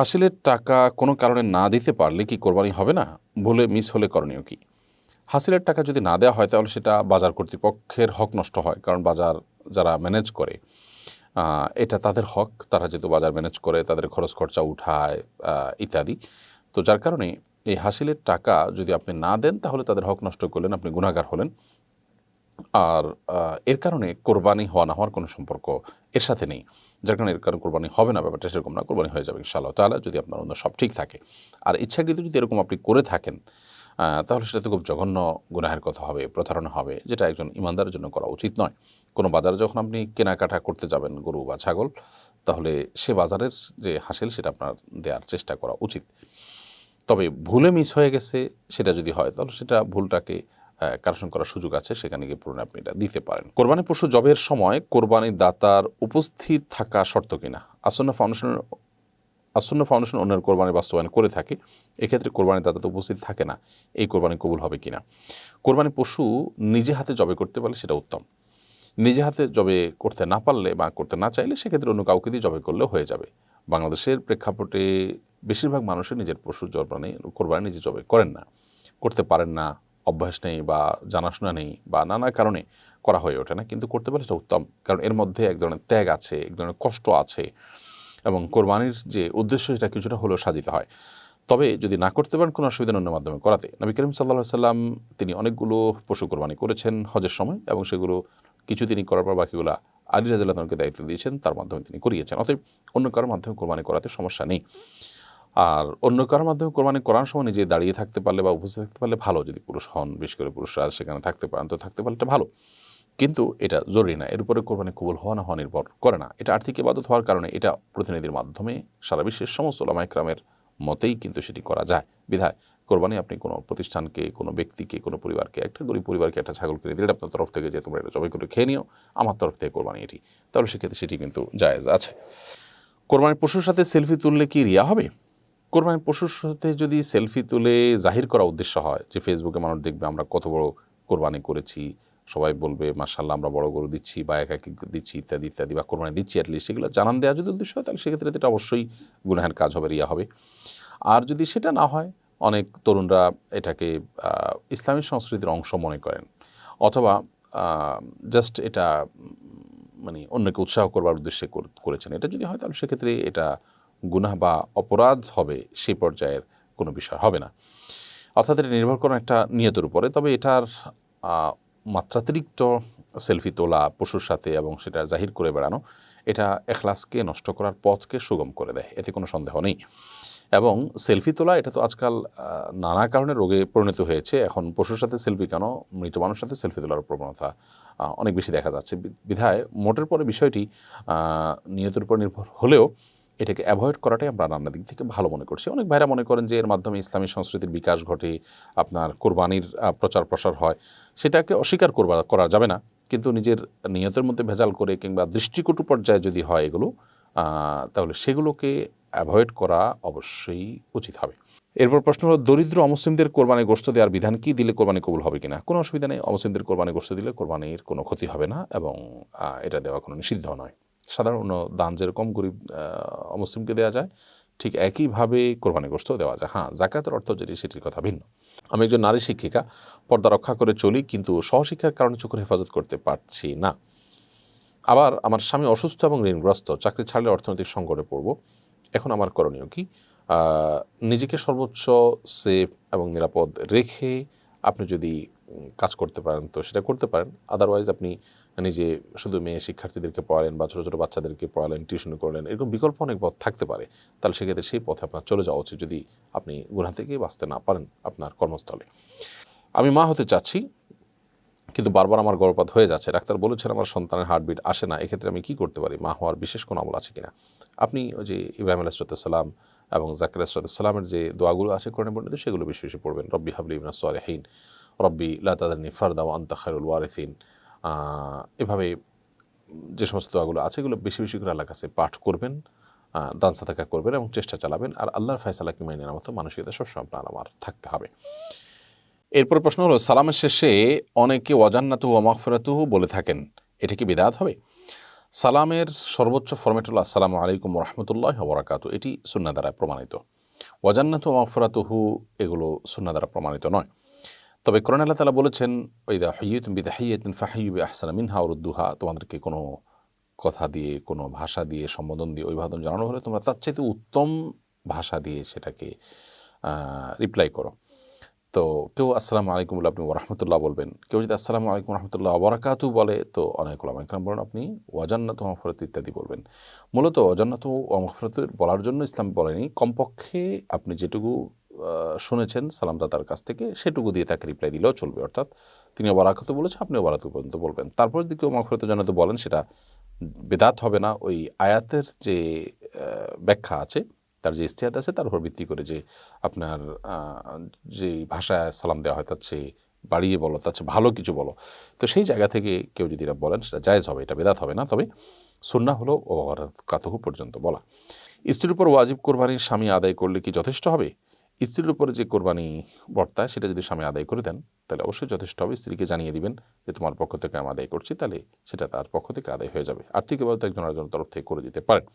হাসিলের টাকা কোনো কারণে না দিতে পারলে কি কোরবানি হবে না? ভুলে মিস হলে করণীয় কি? হাসিলের টাকা যদি না দেওয়া হয় তাহলে সেটা বাজার কর্তৃপক্ষের হক নষ্ট হয়। কারণ বাজার যারা ম্যানেজ করে এটা তাদের হক। তারা যেহেতু বাজার ম্যানেজ করে তাদের খরচ খরচা উঠায় ইত্যাদি। তো যার কারণে এই হাসিলের টাকা যদি আপনি না দেন তাহলে তাদের হক নষ্ট করলেন, আপনি গুনাহগার হলেন। আর এর কারণে কোরবানি হওয়া না হওয়ার কোনো সম্পর্ক এর সাথে নেই। যার কারণে এর কারণে কোরবানি হবে না, ব্যাপারটা সেরকম না। কোরবানি হয়ে যাবে ইনশাআল্লাহ তাআলা যদি আপনার অন্য সব ঠিক থাকে। আর ইচ্ছাকৃত যদি এরকম আপনি করে থাকেন তাহলে সেটা তো খুব জঘন্য গুনাহের কথা হবে, প্রতারণা হবে, যেটা একজন ঈমানদারের জন্য করা উচিত নয়। কোনো বাজারে যখন আপনি কেনাকাটা করতে যাবেন গরু বা ছাগল, তাহলে সে বাজারের যে হাসিল সেটা আপনার দেওয়ার চেষ্টা করা উচিত। তবে ভুলে মিস হয়ে গেছে সেটা যদি হয় তাহলে সেটা ভুলটাকে কারেকশন করার সুযোগ আছে, সেখানে গিয়ে পুরনো আপনি এটা দিতে পারেন। কোরবানি পশু জবের সময় কোরবানির দাতার উপস্থিত থাকা শর্ত কিনা? আসন্ন ফাউন্ডেশন অন্যের কোরবানি বাস্তবায়ন করে থাকে, এক্ষেত্রে কোরবানির দাতা তো উপস্থিত থাকে না, এই কোরবানি কবুল হবে কিনা? কোরবানি পশু নিজে হাতে জবে করতে পারলে সেটা উত্তম। নিজে হাতে জবে করতে না পারলে বা করতে না চাইলে সেক্ষেত্রে অন্য কাউকে দিয়ে জবে করলেও হয়ে যাবে। বাংলাদেশের প্রেক্ষাপটে বেশিরভাগ মানুষের নিজের পশুর কোরবানি নিজে জবে করেন না, করতে পারেন না, অভ্যাস নেই বা জানাশোনা নেই বা নানা কারণে করা হয়ে ওঠে না। কিন্তু করতে পারলে এটা উত্তম, কারণ এর মধ্যে এক ধরনের ত্যাগ আছে, এক ধরনের কষ্ট আছে এবং কোরবানির যে উদ্দেশ্য সেটা কিছুটা হলেও সাধিত হয়। তবে যদি না করতে পারেন কোনো অসুবিধা অন্য মাধ্যমে করাতে। নবী করিম সাল্লাল্লাহু আলাইহি সাল্লাম তিনি অনেকগুলো পশু কোরবানি করেছেন হজের সময় এবং সেগুলো কিছু তিনি করার পর বাকিগুলো আলী রাদিয়াল্লাহু আনহুকে দায়িত্ব দিয়েছেন, তার মাধ্যমে তিনি করিয়েছেন। অতএব অন্য কারোর মাধ্যমে কোরবানি করাতে সমস্যা নেই। আর অন্য কারোর মাধ্যমে কোরবানি করার সময় নিজে দাঁড়িয়ে থাকতে পারলে বা উপস্থিত থাকতে পারলে ভালো, যদি পুরুষ হন, বিশেষ করে পুরুষরা সেখানে থাকতে পারেন তো থাকতে পারলে এটা ভালো। কিন্তু এটা জরুরি না, এর উপরে কোরবানি কবুল হওয়া না হওয়া নির্ভর করে না। এটা আর্থিক ইবাদত হওয়ার কারণে এটা প্রতিনিধির মাধ্যমে সারা বিশ্বের সমস্ত উলামা ইকরামের মতেই কিন্তু সেটি করা যায়। বিধায় কোরবানি আপনি কোনো প্রতিষ্ঠানকে, কোনো ব্যক্তিকে, কোনো পরিবারকে, একটা গরিব পরিবারকে একটা ছাগল কিনে দিলে আপনার তরফ থেকে যে তোমরা এটা জবাই করে খেয়ে নিও, আমার তরফ থেকে কোরবানি এটি, তাহলে সেক্ষেত্রে সেটি কিন্তু জায়েজ আছে। কোরবানির পশুর সাথে সেলফি তুললে কি রিয়া হবে? কোরবানির পশুর সাথে যদি সেলফি তুলে জাহির করা উদ্দেশ্য হয় যে ফেসবুকে মানুষ দেখবে আমরা কত বড় কোরবানি করেছি, সবাই বলবে মাশাআল্লাহ আমরা বড় গরু দিচ্ছি বা একাকি দিচ্ছি ইত্যাদি ইত্যাদি, বা কোরবানি দিচ্ছি অ্যাটলিস্ট, এগুলো জানান দেওয়া যদি উদ্দেশ্য হয় তাহলে সেক্ষেত্রে এটা অবশ্যই গুনাহের কাজ হবে, রিয়া হবে। আর যদি সেটা না হয়, অনেক তরুণরা এটাকে ইসলামী সংস্কৃতির অংশ মনে করেন, অথবা জাস্ট এটা মানে অন্যকে উৎসাহ করবার উদ্দেশ্যে করেছেন, এটা যদি হয় তাহলে সেক্ষেত্রে এটা গুনাহ বা অপরাধ হবে, সেই পর্যায়ের কোনো বিষয় হবে না। অর্থাৎ এটা নির্ভর করে একটা নিয়তের উপরে। তবে এটার মাত্রাতিরিক্ত সেলফি তোলা পশুর সাথে এবং সেটা জাহির করে বেড়ানো, এটা এখলাসকে নষ্ট করার পথকে সুগম করে দেয়, এতে কোনো সন্দেহ নেই। এবং সেলফি তোলা এটা তো আজকাল নানা কারণে রোগে পরিণত হয়েছে। এখন পশুর সাথে সেলফি কেন, মৃত মানুষের সাথে সেলফি তোলার প্রবণতা অনেক বেশি দেখা যাচ্ছে। বিধায় মোটের পরে বিষয়টি নিয়তের উপর নির্ভর হলেও এটাকে অ্যাভয়েড করাটাই আমরা নানা দিক থেকে ভালো মনে করছি। অনেক ভাইরা মনে করেন যে এর মাধ্যমে ইসলামী সংস্কৃতির বিকাশ ঘটে, আপনার কোরবানির প্রচার প্রসার হয়, সেটাকে অস্বীকার করা যাবে না। কিন্তু নিজের নিয়তের মধ্যে ভেজাল করে কিংবা দৃষ্টিকটু পর্যায়ে যদি হয় এগুলো, তাহলে সেগুলোকে অ্যাভয়েড করা অবশ্যই উচিত হবে। এরপর প্রশ্ন হলো, দরিদ্র অমুসলিমদের কোরবানি গোশত দেওয়ার বিধান কি? দিলে কোরবানি কবুল হবে কিনা? কোনো অসুবিধা নেই, অমুসলিমদের কোরবানি গোশত দিলে কোরবানির কোনো ক্ষতি হবে না এবং এটা দেওয়া কোনো নিষিদ্ধ নয়। সাধারণ দান যেরকম গরিব অমুসলিমকে দেওয়া যায়, ঠিক একইভাবে কোরবানি গোশত দেওয়া যায়। হ্যাঁ, জাকাতের অর্থ যেটি সেটির কথা ভিন্ন। আমি একজন নারী শিক্ষিকা, পর্দা রক্ষা করে চলি, কিন্তু সহশিক্ষার কারণে চোখের হেফাজত করতে পারছি না। আবার আমার স্বামী অসুস্থ এবং ঋণগ্রস্ত, চাকরি ছাড়লে অর্থনৈতিক সংকটে পড়ব, এখন আমার করণীয় কি? নিজেকে সর্বোচ্চ সেফ এবং নিরাপদ রেখে আপনি যদি কাজ করতে পারেন তো সেটা করতে পারেন। আদারওয়াইজ আপনি নিজে শুধু মেয়ে শিক্ষার্থীদেরকে পড়ালেন বা ছোটো ছোটো বাচ্চাদেরকে পড়ালেন, টিউশন করলেন, এরকম বিকল্প অনেক পথ থাকতে পারে। তাহলে সেক্ষেত্রে সেই পথে আপনার চলে যাওয়া উচিত, যদি আপনি গুনাহ থেকে বাঁচতে না পারেন আপনার কর্মস্থলে। আমি মা হতে চাচ্ছি, কিন্তু বারবার আমার গর্ভপাত হয়ে যাচ্ছে, ডাক্তার বলেছেন আমার সন্তানের হার্টবিট আসে না, এক্ষেত্রে আমি কী করতে পারি? মা হওয়ার বিশেষ কোনো আমল আছে কিনা? আপনি ওই যে ইব্রাহিম আলাইহিসসালাম এবং জাকির আলাইহিসসালামের যে দোয়াগুলো আছে কোরআনে বর্ণিত, সেগুলো বেশি বেশি পড়বেন। রব্বি হাবলি মিনাস সালিহিন, রব্বি লা তাদারনি ফারদা ওয়া আনতা খায়রুল ওয়ারিসিন, এভাবে যে সমস্ত দোয়াগুলো আছে এগুলো বেশি বেশি করে আল্লাহর কাছে পাঠ করবেন, দান সাদাকা করবেন এবং চেষ্টা চালাবেন। আর আল্লাহর ফয়সালাকে মেনে নেওয়ার মতো মানসিকতা সবসময় আপনার আমার থাকতে হবে। এরপর প্রশ্ন হলো, সালামের শেষে অনেকে ওয়াজান্নাতুহু ওয়া মাগফিরাতুহু বলে থাকেন, এটা কি বিদআত হবে? সালামের সর্বোচ্চ ফরম্যাট হলো আসসালামু আলাইকুম রহমতুল্লাহ ওবরাকাতু, এটি সুন্নাহ দ্বারা প্রমাণিত। ওয়াজান্নাতু মাগফিরাতুহু এগুলো সুন্নাহ দ্বারা প্রমাণিত নয়। তবে কোরআনে আল্লাহ তাআলা বলেছেন, ওয়াইদা হুয়িতুম বিতাহিয়্যাতিন ফাহাইয়্যু বিআহসানা মিনহা আও রুদ্দুহা, তোমাদেরকে কোনো কথা দিয়ে, কোনো ভাষা দিয়ে, সম্বোধন দিয়ে অভিবাদন জানানো হলে তোমরা তার চাইতে উত্তম ভাষা দিয়ে সেটাকে রিপ্লাই করো। তো কেউ আসসালামু আলাইকুম বলে আপনি ওরহমতুল্লাহ বলবেন। কেউ যদি আসসালামু আলাইকুম রহমতুল্লাহ ওবরাকাতু বলে, তো অনেক ওলামা ইকরাম বলেন আপনি ওয়াজান্নাতু মাগফিরাত ইত্যাদি বলবেন। মূলত ওয়াজান্নাতু মাগফিরাত বলার জন্য ইসলাম বলেনি, কমপক্ষে আপনি যেটুকু শুনেছেন সালামদাতার কাছ থেকে সেটুকু দিয়ে তাকে রিপ্লাই দিলেও চলবে। অর্থাৎ তিনি ওবরাকাতু বলেছে, আপনি ওবরাকাতু পর্যন্ত বলবেন। তারপর যদি কেউ মাগফিরাত জান্নাতু বলেন, সেটা বেদাত হবে না। ওই আয়াতের যে ব্যাখ্যা আছে, তার যে ইস্তিহাদ আছে, তার উপর ভিত্তি করে যে আপনার যে ভাষায় সালাম দেওয়া হয় তার চেয়ে বাড়িয়ে বলো, তার চেয়ে ভালো কিছু বলো, তো সেই জায়গা থেকে কেউ যদি এটা বলেন সেটা জায়েজ হবে, এটা বেদাত হবে না। তবে সুন্নাহ হলো ওয়ারাকাতুহু পর্যন্ত বলা। স্ত্রীর উপর ওয়াজিব কোরবানির স্বামী আদায় করলে কি যথেষ্ট হবে? স্ত্রীর উপরে যে কোরবানি বর্তায় সেটা যদি স্বামী আদায় করে দেন তাহলে অবশ্যই যথেষ্ট হবে। স্ত্রীকে জানিয়ে দিবেন যে তোমার পক্ষ থেকে আমি আদায় করছি, তাহলে সেটা তার পক্ষ থেকে আদায় হয়ে যাবে। আর্থিকভাবে তো একজন আরেকজনের তরফ থেকে করে দিতে পারেন।